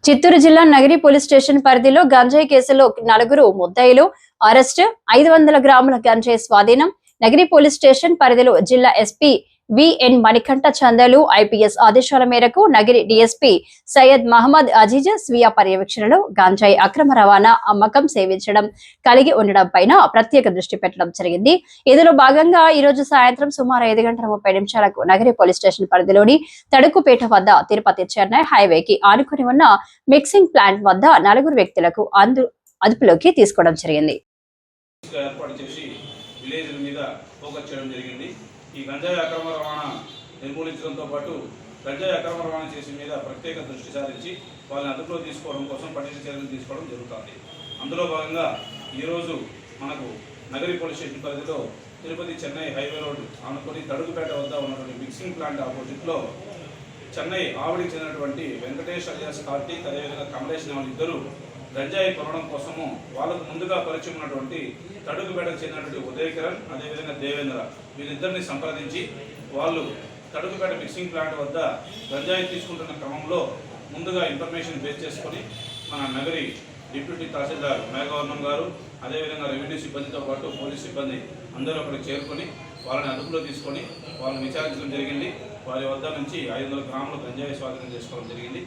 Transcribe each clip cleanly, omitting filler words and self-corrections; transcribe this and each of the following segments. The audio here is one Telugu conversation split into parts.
చిత్తూరు జిల్లా నగరి పోలీస్ స్టేషన్ పరిధిలో గంజాయి కేసులో 4 ముద్దాయిలు అరెస్ట్, 500 గ్రాముల గంజాయి స్వాధీనం. నగరి పోలీస్ స్టేషన్ పరిధిలో జిల్లా ఎస్పీ విఎన్ మణికంఠ చందలు ఐపీఎస్ ఆదేశాల మేరకు నగరి డీఎస్పీ సయ్యద్ మహమ్మద్ అజీజ్ స్వీయ పర్యవేక్షణలో గంజాయి అక్రమ రవాణా, అమ్మకం, సేవించడం, కలిగి ఉండడం పైన ప్రత్యేక దృష్టి పెట్టడం జరిగింది. ఇందులో భాగంగా ఈ రోజు సాయంత్రం సుమారు 5:30 నగరి పోలీస్ స్టేషన్ పరిధిలోని తడుకుపేట వద్ద తిరుపతి చెన్నై హైవేకి ఆనుకుని ఉన్న మిక్సింగ్ ప్లాంట్ వద్ద 4 వ్యక్తులకు అదుపులోకి తీసుకోవడం జరిగింది. ఈ గంజాయి అక్రమ రవాణా నిర్మూలించడంతో పాటు గంజాయి అక్రమ రవాణా చేసే మీద ప్రత్యేక దృష్టి సారించి వాళ్ళని అదుపులో తీసుకోవడం కోసం పటిష్ట చర్యలు తీసుకోవడం జరుగుతుంది. అందులో భాగంగా ఈరోజు మనకు నగరి పోలీస్ స్టేషన్ పరిధిలో తిరుపతి చెన్నై హైవే రోడ్డు ఆనుకొని తడుకుపేట వద్ద ఉన్నటువంటి మిక్సింగ్ ప్లాంట్ ఆపోజిట్లో చెన్నై ఆవిడికి చెందినటువంటి వెంకటేష్ అలియాస్ కార్తీక్, అదేవిధంగా కమలేష్ నాయుడు ఇద్దరు గంజాయి కొనడం కోసము వాళ్ళకు ముందుగా పరిచయం ఉన్నటువంటి తడుకుపేటకు చెందినటువంటి ఉదయకిరణ్, అదేవిధంగా దేవేంద్ర వీళ్ళిద్దరిని సంప్రదించి వాళ్ళు తడుకుపేట మిక్సింగ్ ప్లాంట్ వద్ద గంజాయి తీసుకుంటున్న క్రమంలో ముందుగా ఇన్ఫర్మేషన్ బేస్ చేసుకొని మన నగరి డిప్యూటీ తహసీల్దార్ మేఘవర్ణం గారు, అదేవిధంగా రెవెన్యూ సిబ్బందితో పాటు పోలీస్ సిబ్బంది అందరూ అక్కడికి చేరుకొని వాళ్ళని అదుపులో తీసుకొని వాళ్ళని విచారించడం జరిగింది. వారి వద్ద నుంచి 500 గ్రాముల గంజాయి స్వాధీనం చేసుకోవడం జరిగింది.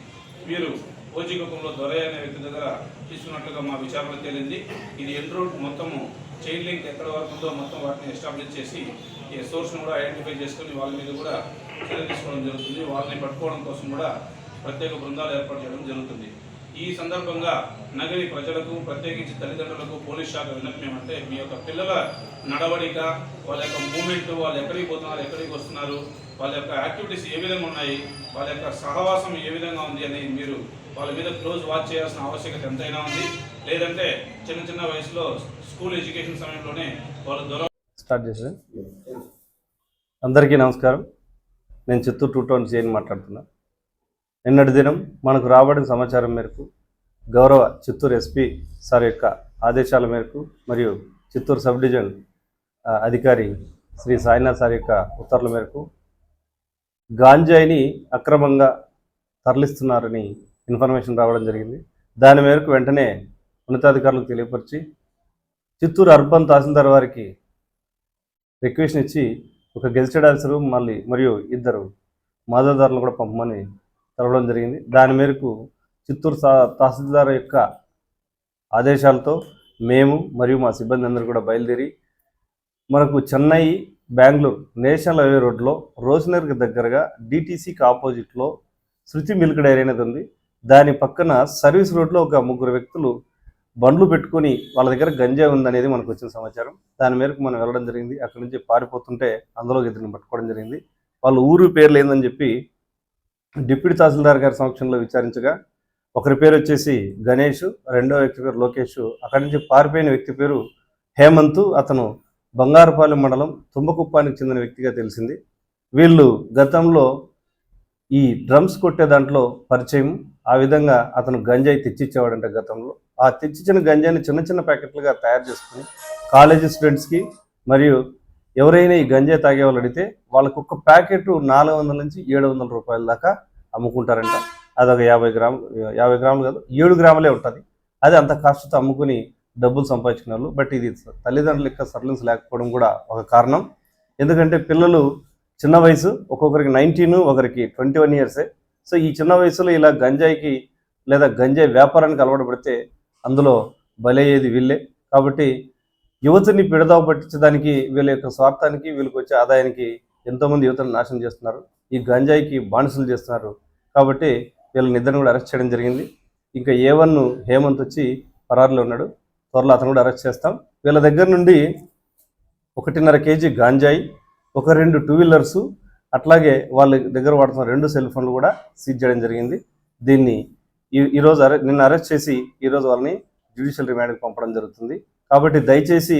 వీరు ఓజీకుప్పంలో దొరయ్య అనే వ్యక్తి దగ్గర తీసుకున్నట్లుగా మా విచారణ తేలింది. ఇది ఎండ్ రూట్ మొత్తము చైన్ లింక్ ఎక్కడ వరకు ఉందో మొత్తం వాటిని ఎస్టాబ్లిష్ చేసి ఈ సోర్స్ను కూడా ఐడెంటిఫై చేసుకుని వాళ్ళ మీద కూడా చర్య తీసుకోవడం జరుగుతుంది. వాళ్ళని పట్టుకోవడం కోసం కూడా ప్రత్యేక బృందాలు ఏర్పాటు చేయడం జరుగుతుంది. ఈ సందర్భంగా నగరి ప్రజలకు, ప్రత్యేకించి తల్లిదండ్రులకు పోలీస్ శాఖ విన్నపం ఏమంటే, మీ యొక్క పిల్లల నడవడిక, వాళ్ళ యొక్క మూమెంట్, వాళ్ళు ఎక్కడికి పోతున్నారు, ఎక్కడికి వస్తున్నారు, వాళ్ళ యొక్క యాక్టివిటీస్ ఏ విధంగా ఉన్నాయి, వాళ్ళ యొక్క సహవాసం ఏ విధంగా ఉంది అని మీరు వాళ్ళ మీద క్లోజ్ వాచ్ చేయాల్సిన ఆవశ్యకత ఎంతైనా ఉంది. లేదంటే చిన్న వయసులో స్కూల్ ఎడ్యుకేషన్ సమయంలోనే వాళ్ళు స్టార్ట్ చేశారు. అందరికీ నమస్కారం. నేను చిత్తూరు 2 టౌన్ సిఐని మాట్లాడుతున్నా. నిన్నటి దినం మనకు రాబడిన సమాచారం మేరకు గౌరవ చిత్తూరు ఎస్పీ సార్ యొక్క ఆదేశాల మేరకు మరియు చిత్తూరు సబ్ డివిజన్ అధికారి శ్రీ సాయినాథ్ సార్ యొక్క ఉత్తర్వుల మేరకు గాంజాయిని అక్రమంగా తరలిస్తున్నారని ఇన్ఫర్మేషన్ రావడం జరిగింది. దాని మేరకు వెంటనే ఉన్నతాధికారులకు తెలియపరిచి చిత్తూరు అర్బన్ తహసీల్దార్ వారికి రిక్వెస్ట్ ఇచ్చి ఒక గెజిటెడ్ ఆఫీసరు మరియు 2 మాదాదారులను కూడా పంపమని తెలవడం జరిగింది. దాని మేరకు చిత్తూరు తహసీల్దార్ యొక్క ఆదేశాలతో మేము మరియు మా సిబ్బంది అందరూ కూడా బయలుదేరి మనకు చెన్నై బెంగళూరు నేషనల్ హైవే రోడ్లో రోజ్నర్కి దగ్గరగా డిటీసీకి ఆపోజిట్లో శృతి మిల్క్ డైరీ అనేది ఉంది. దాని పక్కన సర్వీస్ రోడ్లో ఒక 3 వ్యక్తులు బండ్లు పెట్టుకొని వాళ్ళ దగ్గర గంజాయి ఉందనేది మనకు వచ్చిన సమాచారం. దాని మేరకు మనం వెళ్ళడం జరిగింది. అక్కడి నుంచి పారిపోతుంటే అందులో 2 పట్టుకోవడం జరిగింది. వాళ్ళు ఊరు పేర్లు ఏందని చెప్పి డిప్యూటీ తహసీల్దార్ గారి సమక్షంలో విచారించగా ఒకరి పేరు వచ్చేసి గణేష్, రెండో వ్యక్తి పేరు లోకేష్, అక్కడి నుంచి పారిపోయిన వ్యక్తి పేరు హేమంత్, అతను బంగారుపాలెం మండలం తుంబకుప్పానికి చెందిన వ్యక్తిగా తెలిసింది. వీళ్ళు గతంలో ఈ డ్రమ్స్ కొట్టే దాంట్లో పరిచయం. ఆ విధంగా అతను గంజాయి తెచ్చిచ్చేవాడంట గతంలో. ఆ తెచ్చిచ్చిన గంజాయిని చిన్న ప్యాకెట్లుగా తయారు చేసుకుని కాలేజీ స్టూడెంట్స్కి మరియు ఎవరైనా ఈ గంజాయి తాగే వాళ్ళు అడిగితే వాళ్ళకు ఒక ప్యాకెట్ 400 నుంచి 700 రూపాయల దాకా అమ్ముకుంటారంట. అదొక 50 గ్రాములు కాదు, 7 గ్రాములే ఉంటుంది. అది అంత కాస్ట్తో అమ్ముకుని డబ్బులు సంపాదించుకునే వాళ్ళు. బట్ ఇది తల్లిదండ్రుల యొక్క సర్లెన్స్ లేకపోవడం కూడా ఒక కారణం. ఎందుకంటే పిల్లలు చిన్న వయసు, ఒక్కొక్కరికి 19, ఒకరికి 21 ఇయర్సే. సో ఈ చిన్న వయసులో ఇలా గంజాయికి లేదా గంజాయి వ్యాపారానికి అలవాటు పడితే అందులో బలయ్యేది వీళ్ళే. కాబట్టి యువతని పిడదావ పట్టించడానికి, వీళ్ళ యొక్క స్వార్థానికి, వీళ్ళకి వచ్చే ఆదాయానికి ఎంతోమంది యువతను నాశనం చేస్తున్నారు. ఈ గంజాయికి బానిసలు చేస్తున్నారు. కాబట్టి వీళ్ళని ఇద్దరిని కూడా అరెస్ట్ చేయడం జరిగింది. ఇంకా A1 హేమంత్ వచ్చి పరారులో ఉన్నాడు. త్వరలో అతను కూడా అరెస్ట్ చేస్తాం. వీళ్ళ దగ్గర నుండి 1.5 కేజీ గాంజాయి, 2 2 వీలర్సు, అట్లాగే వాళ్ళ దగ్గర వాడుతున్న 2 సెల్ ఫోన్లు కూడా సీజ్ చేయడం జరిగింది. దీన్ని నిన్న అరెస్ట్ చేసి ఈరోజు వాళ్ళని జ్యుడిషియల్ రిమాండ్కి పంపడం జరుగుతుంది. కాబట్టి దయచేసి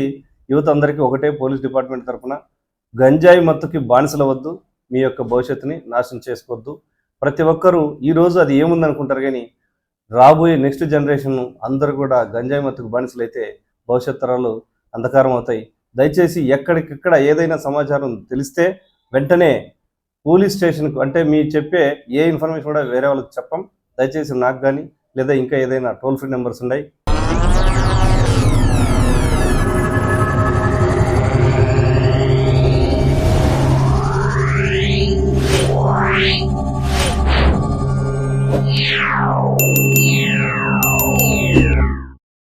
యువత అందరికీ ఒకటే పోలీస్ డిపార్ట్మెంట్ తరఫున, గంజాయి మత్తుకి బానిసలవద్దు, మీ యొక్క భవిష్యత్తుని నాశనం చేసుకోవద్దు. ప్రతి ఒక్కరూ ఈరోజు అది ఏముందనుకుంటారు, కానీ రాబోయే నెక్స్ట్ జనరేషన్ అందరూ కూడా గంజాయి మత్తుకు బానిసలైతే భవిష్యత్ తరాలు అంధకారం అవుతాయి. దయచేసి ఎక్కడికెక్కడ ఏదైనా సమాచారం తెలిస్తే వెంటనే పోలీస్ స్టేషన్కు, అంటే మీ చెప్పే ఏ ఇన్ఫర్మేషన్ కూడా వేరే వాళ్ళకి చెప్పం. దయచేసి నాకు కానీ లేదా ఇంకా ఏదైనా టోల్ ఫ్రీ నెంబర్స్ ఉన్నాయి. Wow.